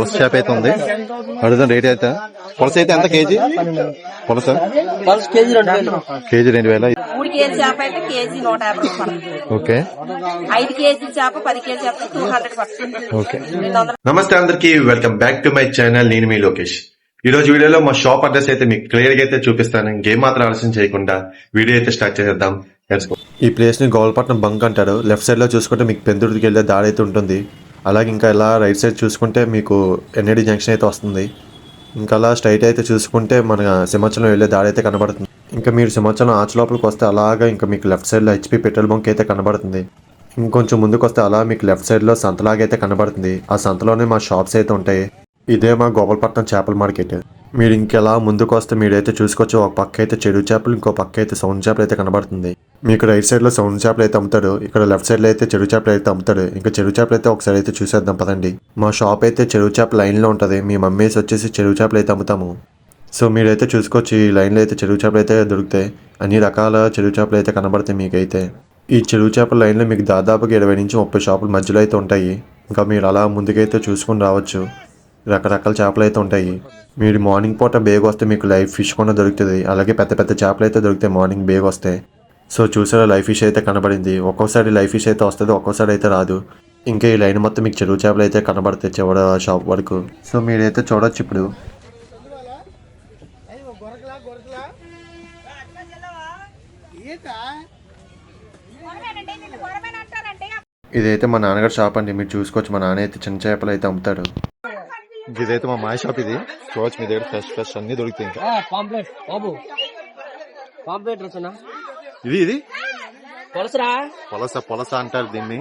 పులస చేప అయితే ఉంది. అడుగుదాం రేట్ అయితే. పులస అయితే ఎంత కేజీ? పులస కేజీ 2000. 3 కేజీ చేప అయితే కేజీ 150 పడుతుంది. ఓకే. 5 కేజీ చేప 10 కేజీ చేప 200 పడుతుంది. ఓకే. నమస్తే అందరికి, welcome back to my channel. నేను మీ లోకేష్. ఈ రోజు వీడియోలో మా షాప్ అడ్రస్ అయితే మీకు క్లియర్ గా అయితే చూపిస్తాను. ఇంకేం మాత్రం ఆలస్యం చేయకుండా వీడియో అయితే స్టార్ట్ చేద్దాం. ఈ ప్లేస్ ని గోల్పట్నం బంక్ అంటారు. లెఫ్ట్ సైడ్ లో చూసుకుంటే మీకు పెందుర్తికి వెళ్ళే దారి అయితే ఉంటుంది. అలాగే ఇంకా ఇలా రైట్ సైడ్ చూసుకుంటే మీకు ఎన్ఏడి జంక్షన్ అయితే వస్తుంది. ఇంకా అలా స్ట్రైట్ అయితే చూసుకుంటే మన సింహాచలం వెళ్ళే దారి అయితే కనబడుతుంది. ఇంకా మీరు సింహాచలం ఆర్చ్ లోపలికి వస్తే అలాగా ఇంకా మీకు లెఫ్ట్ సైడ్ లో హెచ్పి పెట్రోల్ బంక్ అయితే కనబడుతుంది. ఇంకొంచెం ముందుకు వస్తే అలా మీకు లెఫ్ట్ సైడ్ లో సంతలాగా అయితే కనబడుతుంది. ఆ సంతలోనే మా షాప్స్ అయితే ఉంటాయి. ఇదే మా గోపాలపట్నం చేపల మార్కెట్. మీరు ఇంకెలా ముందుకు వస్తే మీరైతే చూసుకోవచ్చు. ఒక పక్క అయితే చెడు చేపలు, ఇంకో పక్క అయితే సౌండ్ చేపలు అయితే కనబడుతుంది. మీకు రైట్ సైడ్ లో సౌండ్ చేపలు అయితే అమ్ముతాడు. ఇక్కడ లెఫ్ట్ సైడ్ లో అయితే చెడు చేపలు అయితే అమ్ముతాడు. ఇంకా చెడు చేపలు అయితే ఒకసారి అయితే చూసేద్దాం పదండి. మా షాప్ అయితే చెడు చేపల లైన్ లో ఉంటది. మీ మమ్మీస్ వచ్చేసి చెడు చేపలు అయితే అమ్ముతాము. సో మీరైతే చూసుకోవచ్చు. ఈ లైన్ లో అయితే చెడు చేపలు అయితే దొరుకుతాయి. అన్ని రకాల చెడు చేపలు అయితే కనబడతాయి మీకైతే. ఈ చెడు చేపల లైన్ లో మీకు దాదాపుగా 20 నుంచి 30 షాపుల మధ్యలో అయితే ఉంటాయి. ఇంకా మీరు అలా ముందుకైతే చూసుకుని రావచ్చు. రకరకాల చేపలు అయితే ఉంటాయి. మీరు మార్నింగ్ పూట బేగ్ వస్తే మీకు లైవ్ ఫిష్ కూడా దొరుకుతుంది. అలాగే పెద్ద పెద్ద చేపలు అయితే దొరుకుతాయి మార్నింగ్ బేగ్ వస్తే. సో చూసారా, లైవ్ ఫిష్ అయితే కనబడింది. ఒక్కోసారి లైవ్ ఫిష్ అయితే వస్తుంది, ఒక్కోసారి అయితే రాదు. ఇంకా ఈ లైన్ మొత్తం మీకు చెరువు చేపలు అయితే కనబడతాయి చివరి షాప్ వరకు. సో మీరైతే చూడొచ్చు. ఇప్పుడు ఇదైతే మా నాన్నగారు షాప్ అండి. మీరు చూసుకోవచ్చు. మా నాన్న అయితే చిన్న చేపలు అయితే అమ్ముతాడు. ఇదైతే మా మాయ షాప్. ఇది చూడొచ్చు. మీ దగ్గర ఫ్రెష్ అన్ని దొరుకుతాయి. ఇంకా ఇది పొలస అంటారు దీన్ని.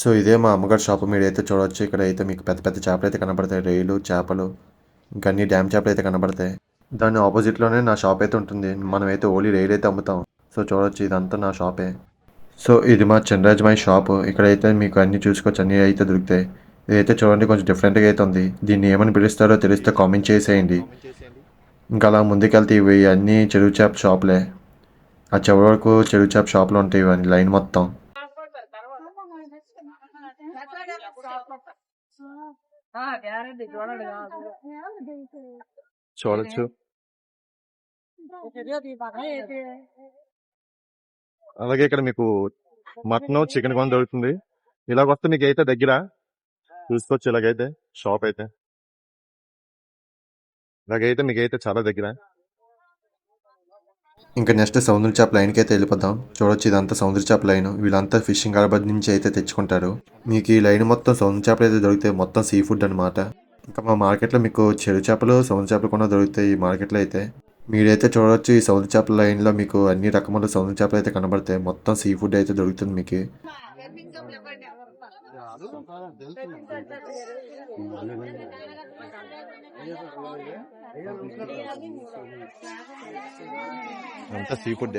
సో ఇదే మా అమ్మగారు షాప్. మీరైతే చూడొచ్చు. ఇక్కడ అయితే మీకు పెద్ద పెద్ద చేపలు అయితే కనబడతాయి. రొయ్యలు, చేపలు, ఇంకా అన్ని డ్యామ్ చేపలు అయితే కనబడతాయి. దాని ఆపోజిట్ లోనే నా షాప్ అయితే ఉంటుంది. మనం అయితే ఓన్లీ రొయ్యలు అయితే అమ్ముతాం. సో చూడొచ్చు, ఇదంతా నా షాపే. సో ఇది మా చంద్రాజమాయి షాప్. ఇక్కడైతే మీకు అన్ని చూసుకోవచ్చు. అన్ని అయితే దొరుకుతాయి. ఇదైతే చూడండి, కొంచెం డిఫరెంట్గా అయితే ఉంది. దీన్ని ఏమని పిలుస్తారో తెలిస్తే కామెంట్ చేసేయండి. ఇంకా అలా ముందుకెళ్తే ఇవి అన్నీ చెరువు చేప షాపులే. ఆ చివరి వరకు చెరువు చేప షాపులు ఉంటాయి ఇవన్నీ లైన్ మొత్తం. చూడొచ్చు. అలాగే ఇక్కడ మీకు మటన్, చికెన్ కూడా దొరుకుతుంది. ఇలాగొస్తే మీకు అయితే దగ్గర చూసుకోవచ్చు. ఇలాగైతే షాప్ అయితే ఇలాగైతే మీకైతే చాలా దగ్గర. ఇంకా నెక్స్ట్ సముద్ర చేప లైన్కి అయితే వెళ్ళిపోదాం. చూడొచ్చు, ఇదంతా సముద్ర చేప లైన్. వీళ్ళంతా ఫిషింగ్ హార్బర్ నుంచి అయితే తెచ్చుకుంటారు. మీకు ఈ లైన్ మొత్తం సముద్ర చేపలు అయితే దొరుకుతాయి. మొత్తం సీ ఫుడ్ అనమాట. ఇంకా మా మార్కెట్లో మీకు చెరు చేపలు, సముద్ర చేపలు కూడా దొరుకుతాయి ఈ మార్కెట్లో అయితే. మీరైతే చూడవచ్చు. ఈ సముద్ర చేపల లైన్లో మీకు అన్ని రకముల సముద్ర చేపలు అయితే కనబడతాయి. మొత్తం సీ ఫుడ్ అయితే దొరుకుతుంది మీకు. అంతా సీ ఫుడ్.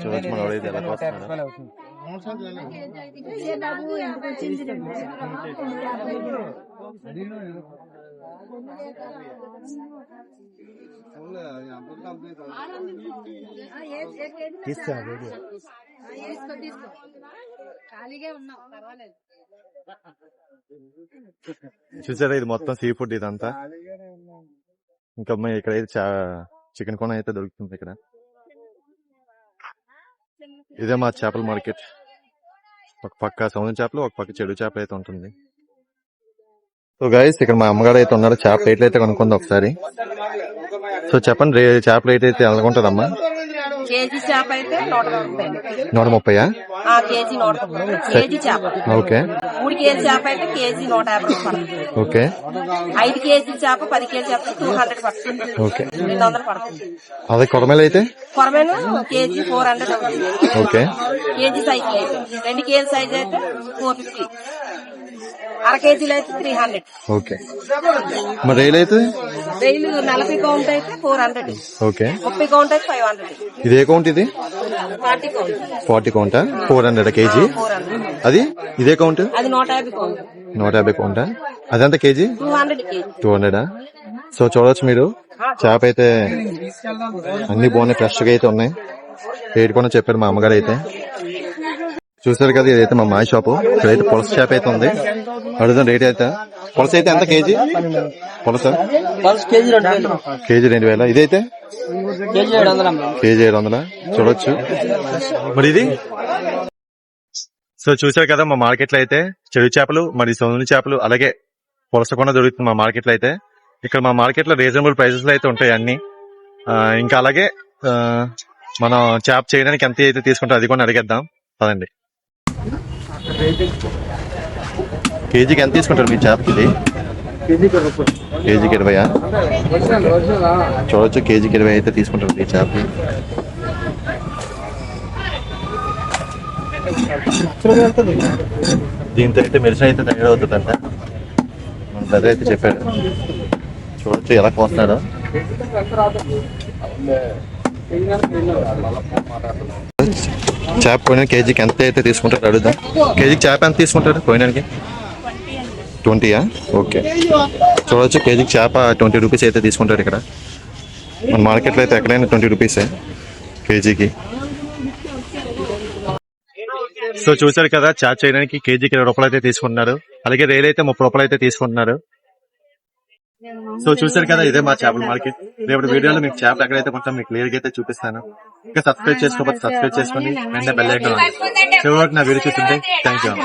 చూడొచ్చు మన ఎవరైతే ఎలా వస్తున్నారో. చూసారా, ఇది మొత్తం సీ ఫుడ్ ఇదంతా. ఇంకా ఇక్కడైతే చికెన్ కోన అయితే దొరుకుతుంది. ఇక్కడ ఇదే మా చేపల మార్కెట్. ఒక పక్క సముద్ర చేపలు, ఒక పక్క చెడు చేపలు అయితే ఉంటుంది. సో గైస్, ఇక్కడ మా అమ్మగారు అయితే ఉన్నారు. చేప రేట్లు అయితే కనుక్కుంది ఒకసారి. సో చెప్పండి, చేప రేట్ అయితే ఎలాగుంటదమ్మా? కేజీ చేప అయితే 130. కేజీ 190 కేజీ చేప. ఓకే. 3 కేజీ చేప అయితే కేజీ 150 పడుతుంది. ఓకే. 5 కేజీ చేప 10 కేజీ చేప 200 పడుతుంది. ఓకే. 200 పడుతుంది. అదే కొరమేలు అయితే కొరమేను కేజీ 400 అవుతుంది. ఓకే. కేజీ సైజ్ అయితే 2 కేజీ సైజ్ అయితే 450. అర కేజీలో అయితే 300. ఓకే. మరి రైలు అయితే రైలు 40 కౌంట్ అయితే 400. ఓకే. 30 కౌంట్ అయితే 500. ఇది ఏ కౌంట్ ఇది 40 కౌంట్ 40 కౌంటా 400 కేజీ 400. అది ఇదే కౌంట్ అది 150 కౌంట్ 150 కౌంటా అదంత కేజీ 200 కేజీ. 200. సో చూడవచ్చు మీరు చేప అయితే అన్ని బాగున్నాయి, ఫ్రెష్ గా అయితే ఉన్నాయి. రేట్ కూడా చెప్పారు మా అమ్మగారు అయితే. చూసారు కదా, ఇదైతే మా మాయ షాపు. ఇక్కడైతే పులస చేప అయితే ఉంది. అడుగుదాం రేట్ అయితే. పులస అయితే ఎంత కేజీ? పులస కేజీ 2000. ఇదైతే కేజీ 700. చూడొచ్చు. మరి ఇది సో చూసారు కదా, మా మార్కెట్ లో అయితే చెరువు చేపలు మరి సొంత చేపలు అలాగే పులస కూడా దొరుకుతుంది మా మార్కెట్ లో అయితే. ఇక్కడ మా మార్కెట్ లో రీజనబుల్ ప్రైసెస్ లో అయితే ఉంటాయి అన్ని. ఇంకా అలాగే మనం చేప చేయడానికి ఎంత అయితే తీసుకుంటారో అది కూడా అడిగేద్దాం పదండి. కేజీకి ఎంత తీసుకుంటారు మీ చేపకి? కేజీకి 20. చూడొచ్చు, కేజీకి 20 అయితే తీసుకుంటారు మీ చేపకి. దీంతో అయితే మెడిసిన్ అయితే తయారవుతుందంట మన బ్రదర్ అయితే చెప్పాడు. చూడొచ్చు ఎలా కోస్తున్నాడో. చేప పోయిన కేజీకి ఎంత అయితే తీసుకుంటారు అడుగుదాం. కేజీకి చేప ఎంత తీసుకుంటారు పోయినానికి? 20. ఓకే. చూడొచ్చు, కేజీకి చేప 20 రూపీస్ అయితే తీసుకుంటారు ఇక్కడ. మన మార్కెట్లో అయితే ఎక్కడైనా 20 రూపీసే కేజీకి. సో చూసారు కదా, చార్జ్ చేయడానికి కేజీకి 20 రూపాయలు అయితే తీసుకుంటున్నారు. అలాగే రైలు అయితే 30 రూపాయలు అయితే తీసుకుంటున్నారు. సో చూసారు కదా, ఇదే మా చేపల మార్కెట్. రేపటి వీడియోలో మీకు చేపలు ఎక్కడైతే కొంచెం మీకు క్లియర్ గా అయితే చూపిస్తాను. ఇంకా సబ్స్క్రైబ్ చేసుకోకపోతే సబ్స్క్రైబ్ చేసుకోండి, వెంటనే బెల్ ఐకాన్. చివరికి నా వీడియో చూస్తుంటే థ్యాంక్ యూ.